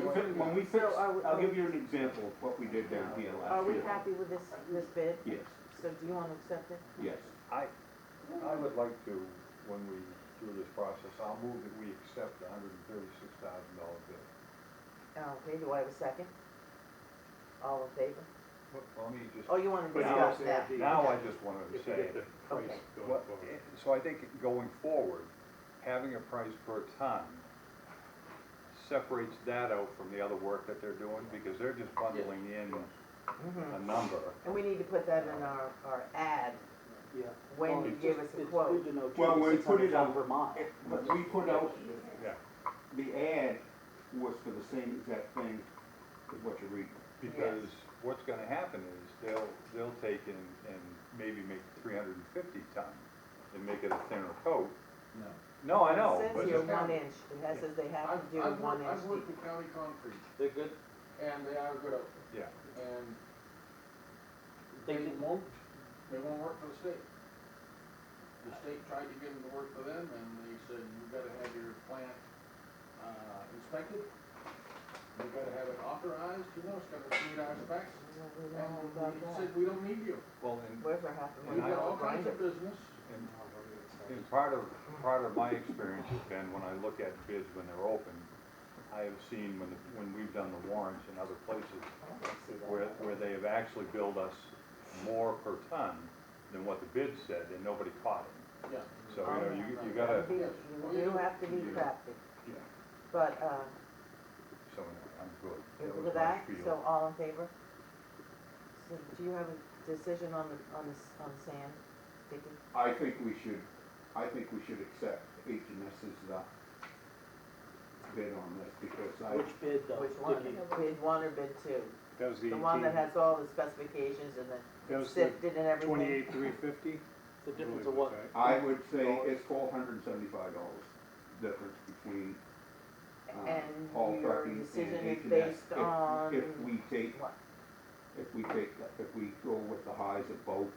when we fix, I'll give you an example of what we did down here Are last we year. happy with this bid? Yes, So do you want to accept it? yes. I would like to, when we do this process, I'll move that we accept the $136,000 bid. Okay, do I have a second? All in favor? Let me just. Oh, you want to But discuss now- that? Now I just wanted to If you say, get the price Okay. going what, forward. so I think going forward, having a price per ton separates that out from the other work that they're doing, because they're just bundling in a number. And we need to put that in our ad Yeah. when Well, you it's give just- us a it's quote. good to know, too, Well, we it's put it $600 out, per mile. but we put out, Yeah, the ad was for the same exact thing as what you're reading. because what's gonna happen is they'll take and maybe make 350 ton and make it a thinner coat. No. No, I know, It but says here 1 inch, it says they have to do 1 inch I've worked deep. with County Concrete, They're good. and they are good at it, yeah, and They they can- won't work for the state. The state tried to get them to work for them, and they said, you gotta have your plant, inspected, you gotta have it authorized, you know, it's gotta meet our specs, We don't know and about we that. said, we don't need you. well, and Where's our half a We've million got all dollar kinds grinder? of business. And part of my experience has been when I look at bids when they're open, I have seen when we've done the warrants in other places I don't see that. where they have actually billed us more per ton than what the bid said, and nobody caught it. Yeah. So, you Gotta gotta, be- Yes. You have to be Yeah. crafty, yeah, but, so I'm good. you're That good was with my that, spiel. so all in favor? So do you have a decision on the sand, Vicky? I think we should accept H&S's, bid on this, because Which bid though? Which one? Vicky? Bid 1 or bid 2? That was the The one that 18, has all the specifications and that the was the sifted and everything? 28,350. The difference of what? I would say it's $1,275 difference between, And Paul your Trucking and decision is H&S. based on If we take, what? if we go with the highs of both,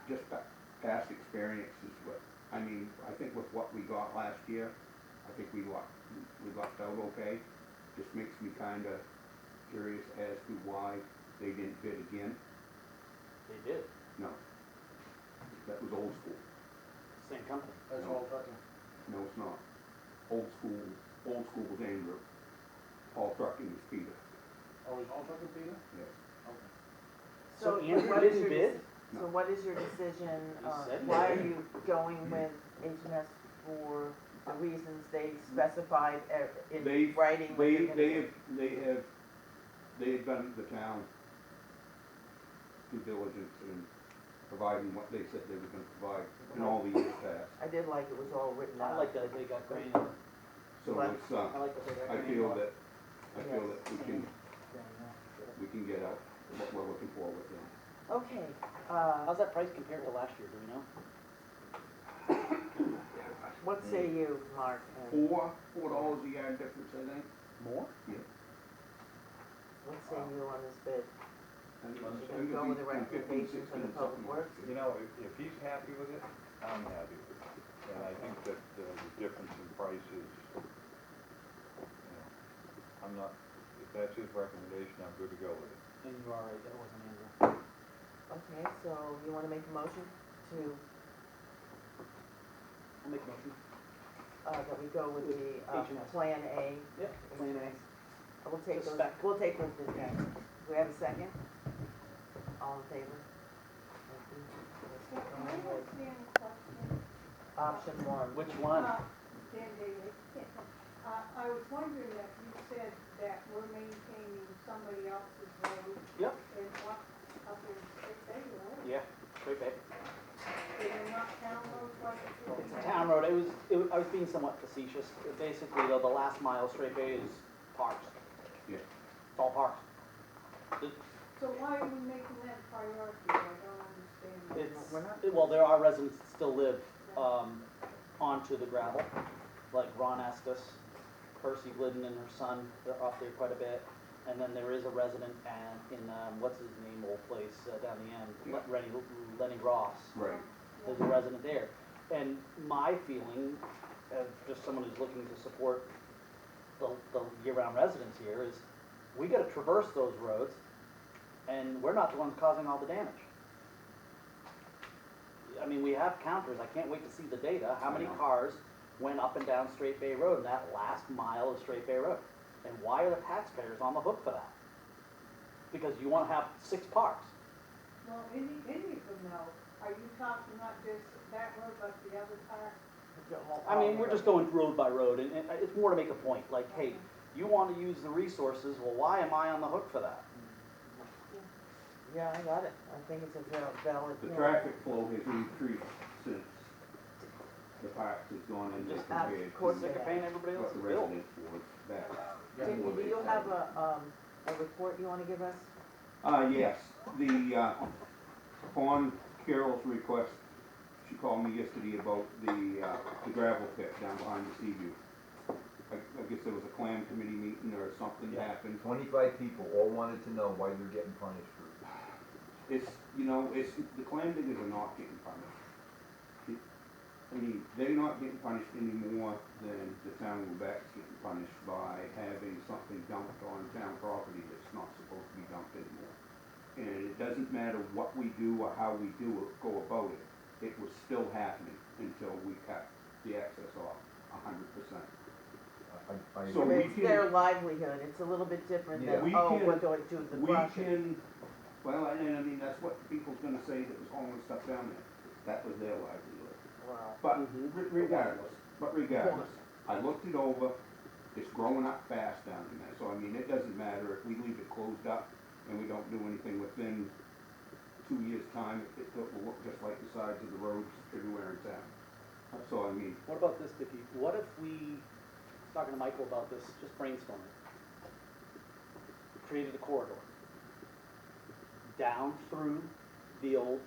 just past experience is what, I mean, I think with what we got last year, I think we lucked out okay. Just makes me kinda curious as to why they didn't bid again. They did, No. That was old school. same company. That's all trucking. No, it's not. Old school was Andrew. All trucking is Peter. Oh, is all trucking Peter? Yes. Okay. So what Andrew is didn't your bid? deci- So what is your decision, He said he why are did. you going with H&S for the reasons they specified in They- writing? what they're gonna do? They have done the town due diligence in providing what they said they were gonna provide in all the years past. I did like it was all written I out. like that they got granular. So What? it's, I like that they got I granular. feel that we can get out what we're looking for with them. Okay, How's that price compared to last year, do we know? what say you, Mark? And $4 a yard difference, I think. More? what say you on this bid? And You're it's gonna go with the recommendation from the public works? You know, if he's happy with it, I'm happy with it. And I think that the difference in price is, I'm not, if that's his recommendation, I'm good to go with it. And you are right, that wasn't Andrew. Okay, so you wanna make a motion to, I'll make a motion. that we go with the, H&S. Plan A? Yep, Plan A. We'll take The those, spec. we'll take those bids back. Do we have a second? All in favor? Thank you. Yeah, can I Let's ask go Dan with a question? Option 1. Which one? Dan Daly. I was wondering that you said that we're maintaining somebody else's road. Yep. And what, up in State Bay, right? Yeah, straight bay. They're not town roads like it is? It's a town road, I was being somewhat facetious. Basically, the last mile straight bay is parks. Yeah. It's all parks. So why are we making that a priority? I don't understand. that. It's, We're not- well, there are residents that still live, onto the gravel, like Ron Estes, Percy Glidden and her son, they're up there quite a bit. and then there is a resident and in, what's his name, old place, down the end, Lenny Ross. Right. There's a resident there. And my feeling, as just someone who's looking to support the year-round residents here, is we gotta traverse those roads, and we're not the ones causing all the damage. I mean, we have counters, I can't wait to see the data, how many I know. cars went up and down Straight Bay Road in that last mile of Straight Bay Road? And why are the taxpayers on the hook for that? Because you wanna have 6 parks. Well, any of them though, are you talking not just that road, but the other part? I mean, we're just going road by road, and it's more to make a point, like, hey, you wanna use the resources, well, why am I on the hook for that? Yeah, I got it. I think it's a valid. The point. traffic flow has increased since the parks has gone in there Just compared of course to Sick of paying everybody what else's the bill. residents was back. Dickie, do you have a report you wanna give us? Yes, upon Carol's request, she called me yesterday about the gravel pit down behind the Seaview. I guess there was a clam committee meeting or something Yeah. happened. 25 people all wanted to know why you're getting punished for it. It's, the clam diggers are not getting punished. I mean, they're not getting punished any more than the town of Lubec's getting punished by having something dumped on town property that's not supposed to be dumped anymore. And it doesn't matter what we do or how we go about it, it was still happening until we cut the access off 100%. So I mean, we it's can- their livelihood. It's a little bit different Yeah. than, We oh, can- we're going to do the We crushing. can, well, and I mean, that's what people's gonna say that was hauling stuff down there. That was their livelihood. Wow. But Mhm. regardless, I looked it over, it's growing up fast down in there, so I mean, it doesn't matter if we leave it closed up and we don't do anything within 2 years' time, it will look just like the sides of the roads everywhere in town. So I mean, What about this, Vicki? What if we, talking to Michael about this, just brainstorming, created a corridor down through the old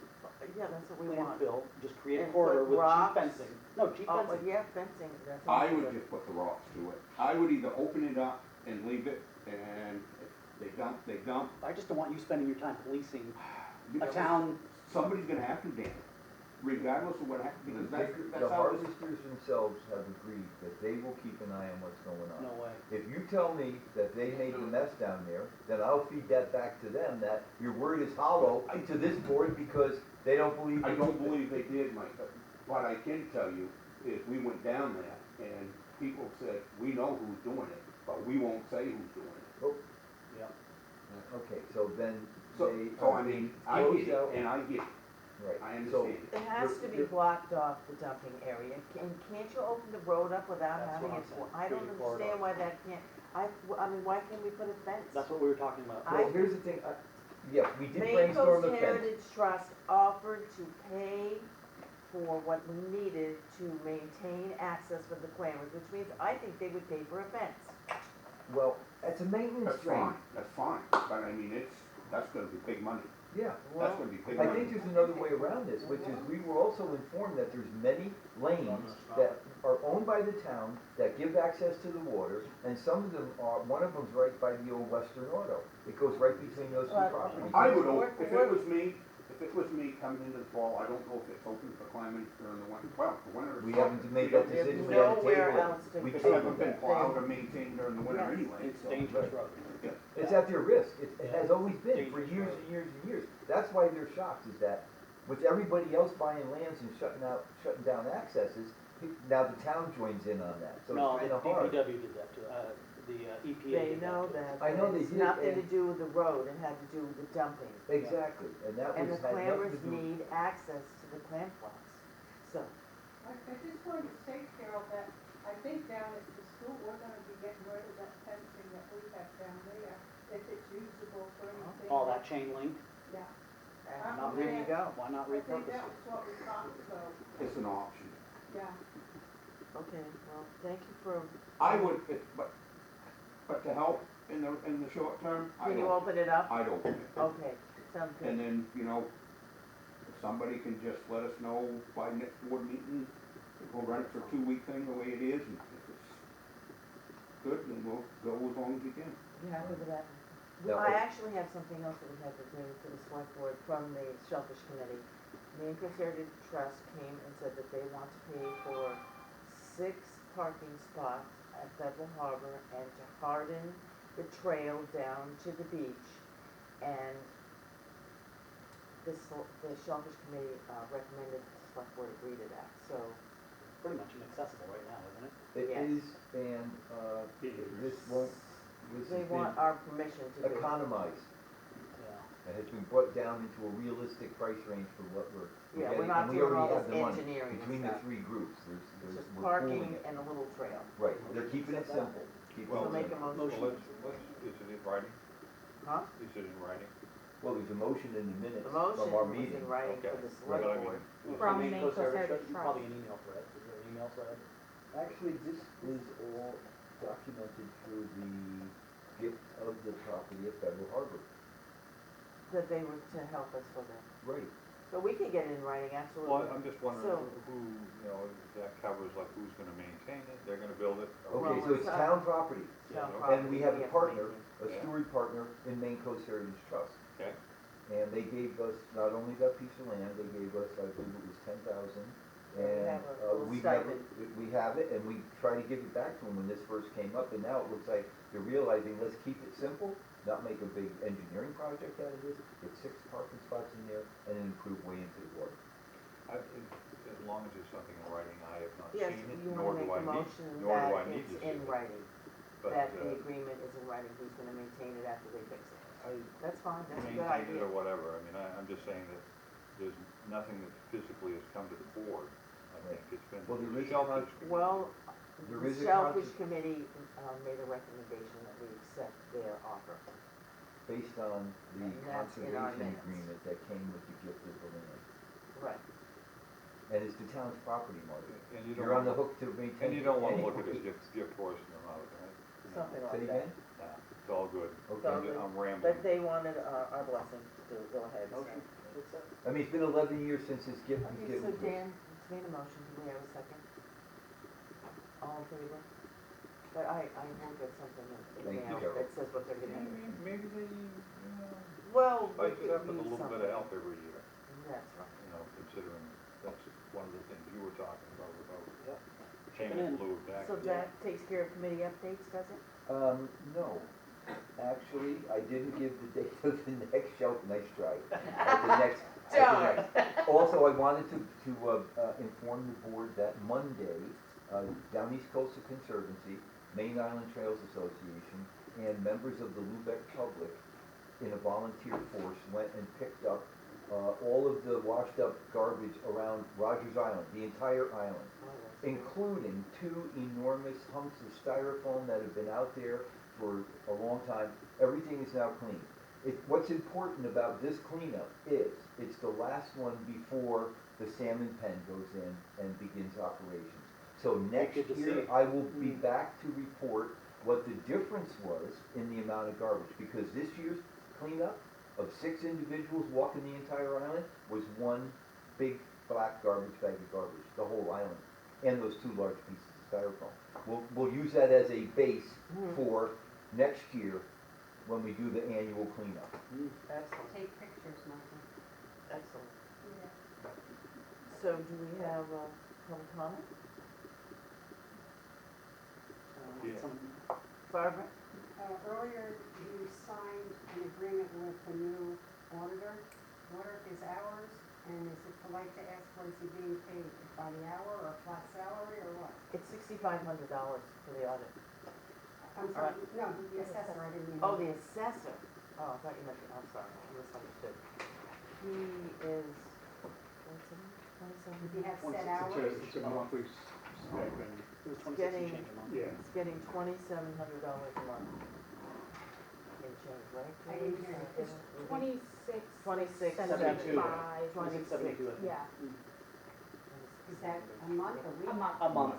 Yeah, that's what we want. landfill, just create a And corridor put with cheap rocks. fencing. No, cheap Oh, fencing. yeah, fencing, that's. I also would good. just put the rocks to it. I would either open it up and leave it, and if they dump, they dump. I just don't want you spending your time policing You a know, town. Somebody's gonna have to dam it, regardless of what happens, because The that's how this. harvesters themselves have agreed that they will keep an eye on what's going on. No way. If you tell me that they made the mess down there, then I'll feed that back to them, that your word is hollow to this board because they don't believe. I you don't did it. believe they did, Mike, but what I can tell you is we went down there and people said, we know who's doing it, but we won't say who's doing it. Oh, Yeah. okay, so then So, they. so I mean, I closed get it, out- and I get it, Right, I so, understand. It has to be You're- blocked off, the dumping area. Can't you open the road up without That's having what it? I'm saying. I don't Create a corridor. understand why that can't, I mean, why can't we put a fence? That's what we were talking about. I- well, here's the thing, yes, we did Maine brainstorm Coast a fence. Heritage Trust offered to pay for what we needed to maintain access for the clammers, which means I think they would pay for a fence. Well, it's a maintenance That's drain. fine, but I mean, that's gonna be big money, Yeah. that's Well, gonna be big I money. think there's another way around this, which is we were also informed that there's many lanes that are owned by the town that give access to the water, and some of them are, one of them's right by the old Western Auto. It goes right between those two Well, properties. I would, We're- if it was me, coming into the fall, I don't know if it's open for climbing during the winter, well, the winter. is We fine. haven't made We that don't- There's decision, we had to nowhere table else to it. We It's go. never tabled been that. plowed or maintained during the winter Yes. anyway, It's so. dangerous road. It's at their risk, it has always been, for Dangerous years road. and years and years. That's why they're shocked, is that with everybody else buying lands and shutting down accesses, now the town joins in on that, so No, it's the kinda hard. DPW did that too, the EPA They did that know too. that. I know but they it's did, nothing to and- do with the road, it had to do with the dumping. Exactly, and that And the was, had nothing to clammers do. need access to the clam flats. So, I just wanted to say, Carol, that I think down at the school, we're gonna be getting rid of that fencing that we have down there, if it's usable for anything. All that chain link, Yeah, and not there you go. why not I think repurpose that it? was what we talked about, It's an option. yeah. Okay, well, thank you for, I would, but to help in the short term, can you open it up? I'd open it. Okay, sounds And good. then, if somebody can just let us know by next board meeting, we'll run it for a 2-week thing the way it is, and if it's good, then we'll go as long as we can. You happy with that? Now, I actually have something else that we had to bring to the select board from the Shellfish Committee. Maine Coast Heritage Trust came and said that they want to pay for 6 parking spots at Federal Harbor and to harden the trail down to the beach. And the Shellfish Committee recommended the select board agree to that, so. Pretty much inaccessible right now, isn't it? It Yes. is, and, this won't, this They has want been our permission to do it. economized. Yeah. It has been brought down into a realistic price range for what we're Yeah, getting, we're not and we doing all already have this the money. engineering and Between the stuff. 3 groups, It's just we're pooling parking it. and a little trail. Right, they're keeping it simple, keeping Well, So it make a simple. motion. Well, is it in writing? Huh? Is it in writing? Well, there's a motion in the minutes The from motion our was meeting. in writing for Okay. the But select I mean, board. From Maine Coast Heritage Trust. Probably an email thread, is there an email thread? Actually, this is all documented through the gift of the property at Federal Harbor. That they were to help us with it. Right. But we can get it in writing, Well, absolutely. I'm just wondering So- who, you know, that covers, like, who's gonna maintain it, they're gonna build it? or- Well, Okay, so it's it's, town property, Town Yeah, property, and we have a to partner, maintain. a Yeah. steward partner in Maine Coast Heritage Trust. Okay, And they gave us not only that piece of land, they gave us, I believe it was 10,000. Yeah, we And have a little we never, stipend. we have it, and we try to give it back to them when this first came up, and now it looks like they're realizing, let's keep it simple, not make a big engineering project out of this, get 6 parking spots in there, and an improved way into the water. as long as there's something in writing, I have not Yes, seen it, you nor wanna do make I a need, motion nor do I that need to it's see in it. writing, But, that the agreement is in writing, who's gonna maintain it after they fix it. I That's fine, that's a good maintain it idea. or whatever, I mean, I'm just saying that there's nothing that physically has come to the board. I think it's been Well, there is shellfish. Well, There the is a Shellfish concept- Committee made a recommendation that we accept their offer. Based on the And that's in our conservation minutes. agreement that came with the gift of the land. Right. And it's the town's property, Mark. And you don't You're on the wanna- hook to maintain. And you don't wanna it look at anyway. his gift horse in the mouth, right? You know, Something Say like again? that. yeah, it's all good. Okay. I'm rambling. But they wanted our blessing to go ahead. so. Motion to accept? I mean, it's been 11 years since this gift was Okay, given so to us. Dan, it's made a motion, do we have a second? All in favor? But I will get something in Thank you, mail Carol. that says what they're gonna do. Maybe they, you know, Well, we spice it could up with a use little bit something. of help every year, That's right. you know, considering that's one of the things you were talking about Yep. payment in. in lieu of taxes. So that takes care of committee updates, does it? No. Actually, I didn't give the date of the next show, nice try. At the next, at the next. Also, I wanted to inform the board that Monday, Down East Coastal Conservancy, Maine Island Trails Association, and members of the Lubec public in a volunteer force went and picked up all of the washed up garbage around Rogers Island, the entire island, including 2 enormous humps of styrofoam that have been out there for a long time. Everything is now clean. What's important about this cleanup is, it's the last one before the salmon pen goes in and begins operations. So next good to year, see. I will be back to report what the difference was in the amount of garbage, because this year's cleanup of 6 individuals walking the entire island was one big black garbage bag of garbage, the whole island, and those 2 large pieces of styrofoam. We'll use that as a base for next year when we do the annual cleanup. Excellent, Take pictures, Michael. excellent. Yeah. So do we have public comment? Yeah. Barbara? Earlier, you signed an agreement with the new auditor. What are his hours, and is it polite to ask what is he being paid, by the hour or flat salary or what? It's $6,500 for the audit. I'm sorry, no, the assessor, I didn't mean. Oh, the assessor. Oh, I thought you meant, I'm sorry, I misunderstood. He is, what's it, Does he have set 26. hours? It's a monthly stipend, It was 26 Getting- and change a month. yeah. He's getting $2,700 a month. In change, right? I didn't hear you. It's 26. 26, 72. 75. 26.72, I think. Yeah, Is that a month, a week? a month. A month.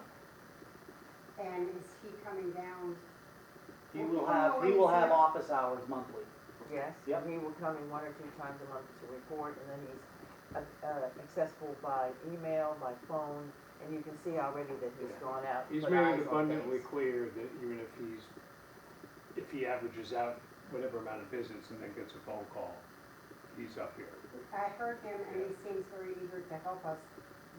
And is he coming down? He Well, will how have, long he is will have it? office hours monthly. Yes, Yep. and he will come in 1 or 2 times a month to report, and then he's accessible by email, by phone, and you can see already that he's Yeah. gone out. He's put made eyes it on abundantly things. clear that even if he averages out whatever amount of visits and then gets a phone call, he's up here. I heard him and he seems very eager to help us,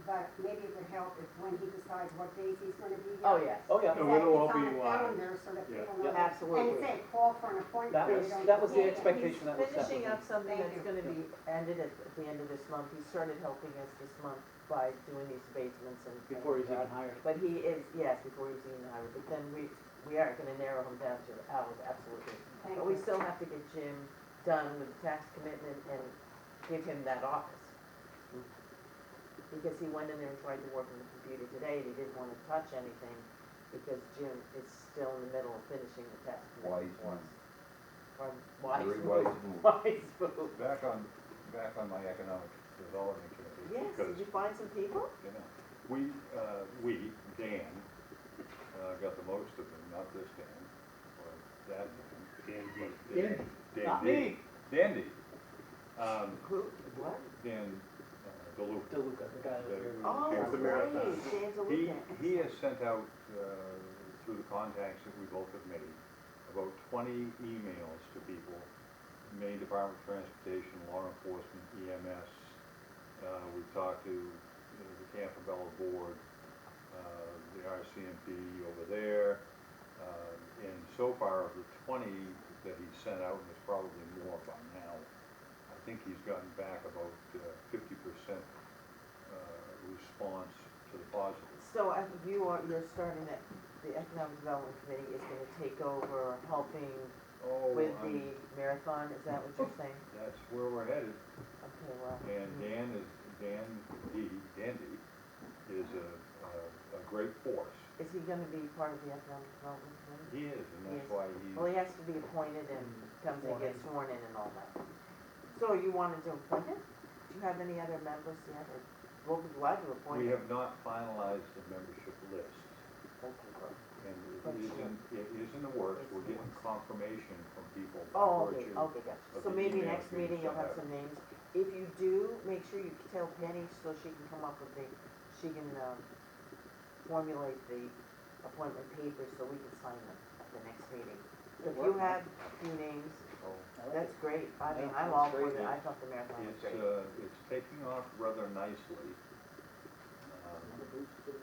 but maybe it would help if when he decides what days he's gonna be here. Oh, yes. Oh, yeah. No, it'll all That be it's on a live. calendar so that Yeah. people know. Yeah, absolutely. And say, call for an appointment. That they was- don't- that was the Yeah. expectation that was He's finishing set. up something Thank that's you. gonna be ended at the end of this month. He started helping us this month by doing these abatements and. Before he's and, even hired. But he is, yes, before he was even hired, but then we are gonna narrow him down to hours, absolutely. Thank But we you. still have to get Jim done with the tax commitment and give him that office. Because he went in there and tried to work on the computer today, and he didn't wanna touch anything, because Jim is still in the middle of finishing the tax commitment Wise for us. move. Pardon? Wise Very move. wise move. Wise move. Back on my economic development committee. Yes, Because, did you find some people? you know, Dan, got the most of them, not this Dan, or that Dan. Dan but D. Dan Not D. me. Dan D. Who, what? Dan DeLuca. DeLuca, the guy that was here. Oh, Here's the great, marathon. Dan's a He weekend. has sent out, through the contacts that we both have made, about 20 emails to people, Maine Department of Transportation, law enforcement, EMS. We've talked to the Campobello Board, the RCMP over there. And so far, of the 20 that he's sent out, and there's probably more by now, I think he's gotten back about 50% response to the positive. So you're starting that, the Economic Development Committee is gonna take over helping Oh, with the marathon, is that what you're saying? that's where we're headed. Okay, well. And Dan D is a great force. Is he gonna be part of the Economic Development Committee? He is, and that's Yes. why Well, he he's, has to be appointed and comes and Sworn gets in. sworn in and all that. So you wanted to appoint him? Do you have any other members yet, or we'll be glad to appoint we him? have not finalized the membership list. Okay, well. And But it is in the works, we're getting confirmation from people Oh, by okay, virtue. okay, gotcha. of So the maybe emails next being meeting you'll sent have out. some names. If you do, make sure you tell Penny so she can come up with she can, formulate the appointment papers so we can sign them at the next meeting. If you have a few names, So I like that's it. great. I mean, Yeah, I'm that's all for great, it. yeah. I thought the marathon was great. it's taking off rather nicely.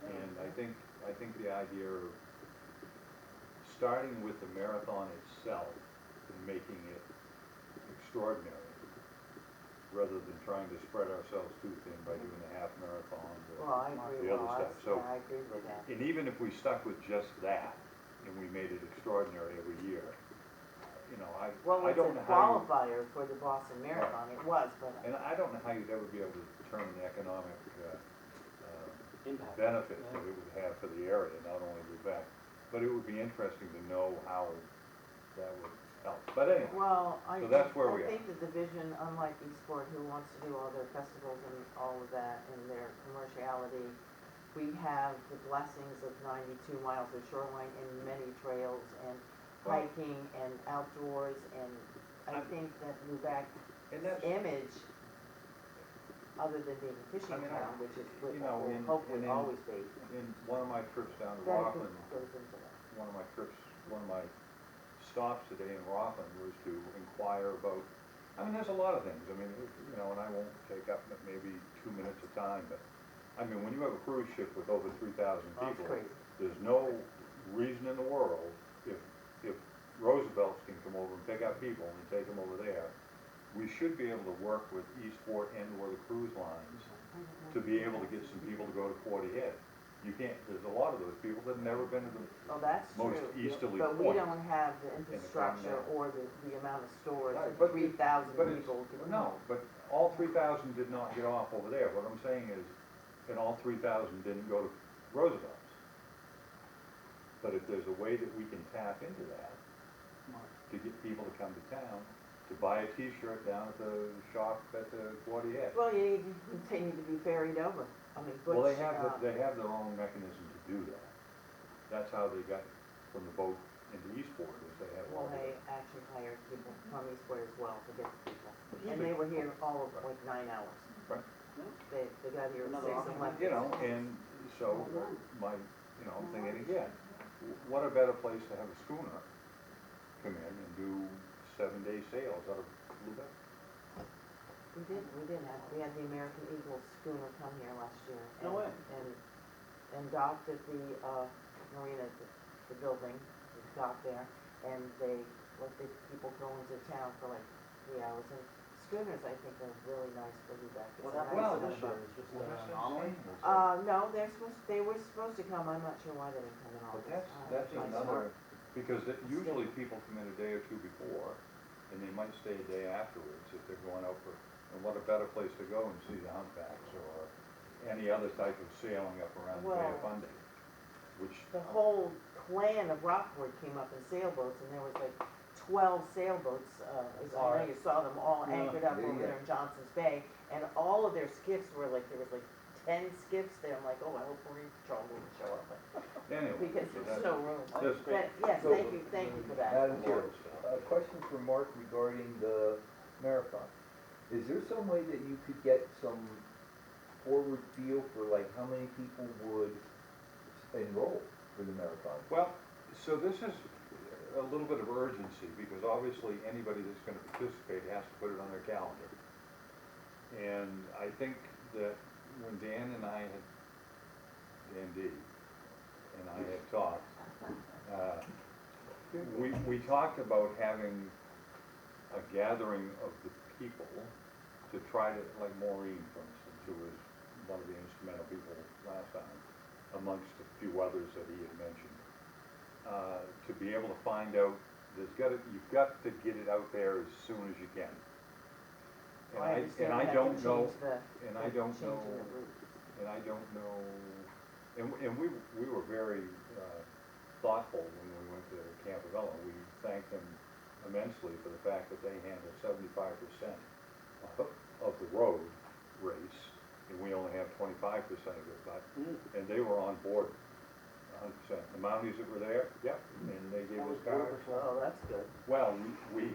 And I think the idea of starting with the marathon itself and making it extraordinary, rather than trying to spread ourselves too thin by doing a half marathon Well, I or agree, the other well, stuff. So, I agree with that. and even if we stuck with just that, and we made it extraordinary every year, you know, Well, I it's don't a know how you, qualifier for the Boston Marathon. It was, but and I don't know how you'd ever be able to determine the economic, Impact. benefit Yeah. that it would have for the area, not only Lubec. But it would be interesting to know how that would help. But anyway, well, So that's where we I are. think the division, unlike Eastport, who wants to do all their festivals and all of that and their commerciality, we have the blessings of 92 miles of shoreline and many trails and Well- hiking and outdoors, and I I'm- think that Lubec and that's, image, other than being a fishing I mean, town, which is, you know, will in- hopefully in- always be, in one of my trips down to that Rockland, goes into that. one of my stops today in Rockland was to inquire about, I mean, there's a lot of things, I mean, you know, and I won't take up maybe 2 minutes of time, but, I mean, when you have a cruise ship with over 3,000 Oh, it's people, crazy. there's no reason in the world, if Roosevelt's can come over and pick up people and take them over there, we should be able to work with Eastport and or the cruise lines to be able to get some people to go to Porty Head. You can't, there's a lot of those people that have never been to the Oh, that's true. most easterly But we point. don't have the infrastructure continental. or the amount of stores, Right, that but- 3,000 But it's, people. could- no, but all 3,000 did not get off over there. What I'm saying is, and all 3,000 didn't go to Roosevelt's. But if there's a way that we can tap into that, to get people to come to town, to buy a T-shirt down at the shop at the Porty Head. Well, they need to be ferried over. I mean, Butch, Well, they have their own mechanism to do that. That's how they got from the boat into Eastport, is they have well, all they the. actually hired people from Eastport as well to get the people. And they were here all of like 9 hours. Right. They got here at Another 6 and left. You know, and so I'm thinking again, what a better place to have a schooner come in and do 7-day sales out of Lubec. We had the American Eagle schooner come here last year. No way. And docked at the, marina, the building, they docked there, and they let the people go into town for like 3 hours. And schooners, I think, are really nice for Lubec. It's What a happened nice to this little year? boat. Is just an anomaly? No, they were supposed to come, I'm not sure why they didn't come in But August. that's My another, Because usually people come in a day or two before, and they might stay a day afterwards if they're going out for, and what a better place to go and see the humpbacks or any other type of sailing up around the Bay of Well, Fundy, which. The whole clan of Rockport came up in sailboats, and there was like 12 sailboats, I know you saw them all Yeah. anchored up Yeah, over yeah. there in Johnson's Bay, and all of their skiffs were like, there was like 10 skiffs there, I'm like, oh, I hope Marine Patrol will show up, Anyway. because so there's that's- no room. that's But, yes, So- thank you for that. Madam Chair, a question for Mark regarding the marathon. Is there some way that you could get some forward feel for like how many people would enroll for the marathon? Well, so this is a little bit of urgency, because obviously anybody that's gonna participate has to put it on their calendar. And I think that when Dan and I had, Dan D, and I had talked, we talked about having a gathering of the people to try to, like Maureen, for instance, who was one of the instrumental people last time, amongst a few others that he had mentioned, to be able to find out, you've got to get it out there as soon as you can. Well, I understand I they have don't to know, change the- and I don't know, changing the route. and I don't know, and we were very thoughtful when we went to Campobello. We thanked them immensely for the fact that they handled 75% of the road race, and we only have 25% of it, but, and they were on board 100%. The Mounties that were there, yep, and they gave us cars. Oh, that's good. Well, we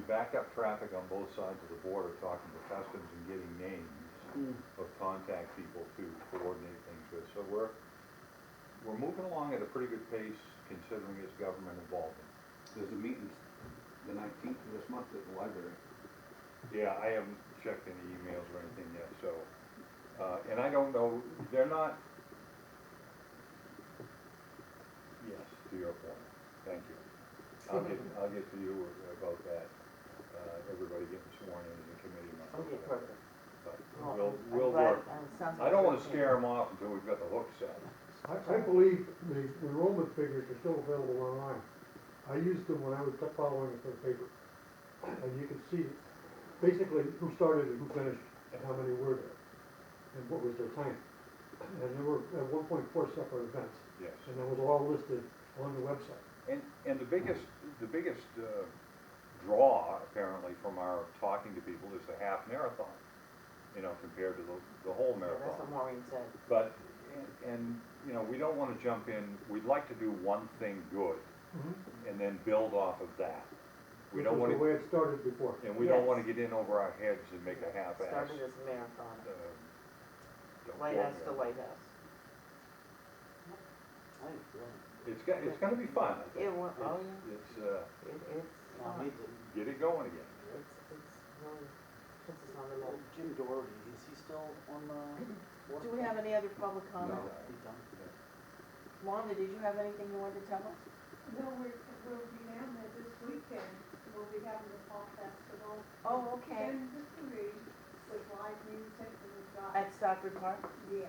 backed up traffic on both sides of the border, talking to customs and getting names of contact people to coordinate things with. So we're moving along at a pretty good pace considering it's government involvement. There's a meeting the 19th of this month at the library. Yeah, I haven't checked any emails or anything yet, so, and I don't know, they're not, yes, to your point, thank you. I'll get to you about that, everybody getting sworn into the committee. and all Okay, that. perfect. But Well, we'll I'm glad- work. sounds I like don't you're wanna okay. scare them off until we've got the hook set. I believe the enrollment figures are still available online. I used them when I was following it for the paper. And you can see basically who started and who finished and how many were there and what was their time. And there were at 1.4 separate events, Yes. and that was all listed on the website. And the biggest draw apparently from our talking to people is the half marathon, you know, compared to the whole Yeah, that's what marathon. Maureen said. But, and, you know, we don't wanna jump in, we'd like to do one thing good and then build off of that. We Which don't was wanna, the way it started before. and we don't Yes. wanna get in over our heads and make a half-ass. Started as a marathon, don't lighthouse quote to me. lighthouse. I think it's brilliant. It's gonna be fun, I think. It wa- oh, It's, It's I fun. need to, get it going again. It's really puts us on the well, map. Jim Doherty, is he still on the board? Do we have any other public comment? No. He's done. Wanda, did you have anything you wanted to tell us? No, we'll be down there this weekend, we'll be having the pop festival. Oh, okay. 10 to 3 with live music and we've got, At Stockford Park? yeah,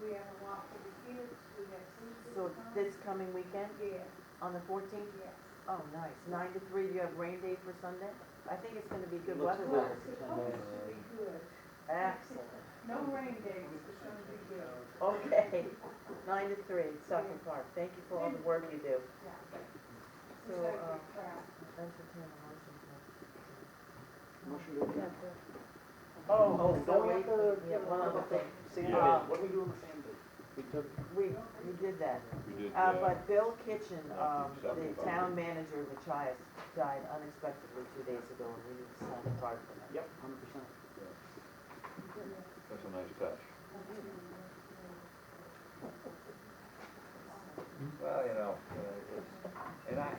we have a lot for the kids, we have food. So this coming weekend, Yeah, on the 14th? yes. Oh, nice. 9 to 3, do you have rain date for Sunday? I think it's gonna be good Looks weather Well, there. it's supposed to be good. Excellent. No rain days, it's gonna be good. Okay, 9 to 3, Stockford Park. Thank you for all the work you do. Yeah. So, We gotta get crowd. entertain a motion Motion to to. adjourn. Oh, so don't we wait, have to, we have one other thing. Sand Yeah. bid, what do we do on the sand bid? We took, We did that. We did, But Bill Kitchen, the 1975. town manager of Machias, died unexpectedly 2 days ago, and we need to sign a card for him. yep, 100%. That's a nice touch. Well,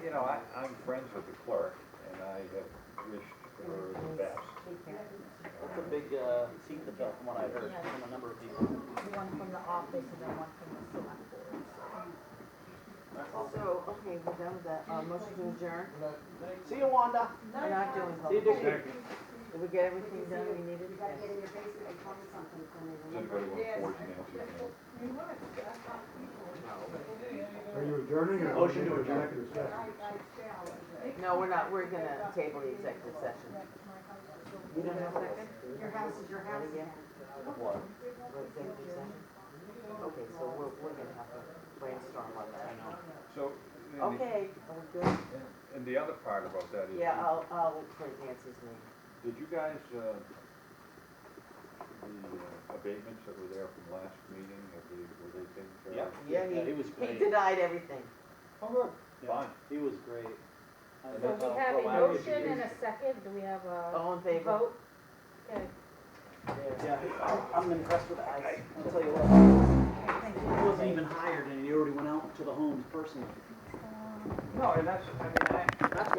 you know, I'm friends with the clerk, and I have seat to fill, from what I heard from a number of people. One from the office and then one from the select board, so. So, okay, we're done with that, motion to adjourn, See you, Wanda. we're not doing See you public. next week. Did we get everything done we needed? You gotta get in your basement and find something for me. Does anybody want to forge Nancy's name? Are you adjourning or? Motion to adjourn. Executive session? No, we're not, we're gonna table the executive session. You don't have a second? Your house is your house. Ready, yeah? What? For executive session? Okay, so we're gonna have to brainstorm on that. I know. So, and the- Okay, are we good? and the other part about that is. Yeah, I'll look for Nancy's name. Did you guys, the abatements that were there from last meeting, were they taken care of? Yeah, he was he great. denied everything. Oh, good. Yeah, Fine. He was great. I So don't know we how have a proactive he motion is. and a second, do we have a All in favor? vote? Okay. Yeah, I'm impressed with the guy, I'll tell you what. He wasn't even hired and he already went out to the homes personally. No, and that's, I mean, That's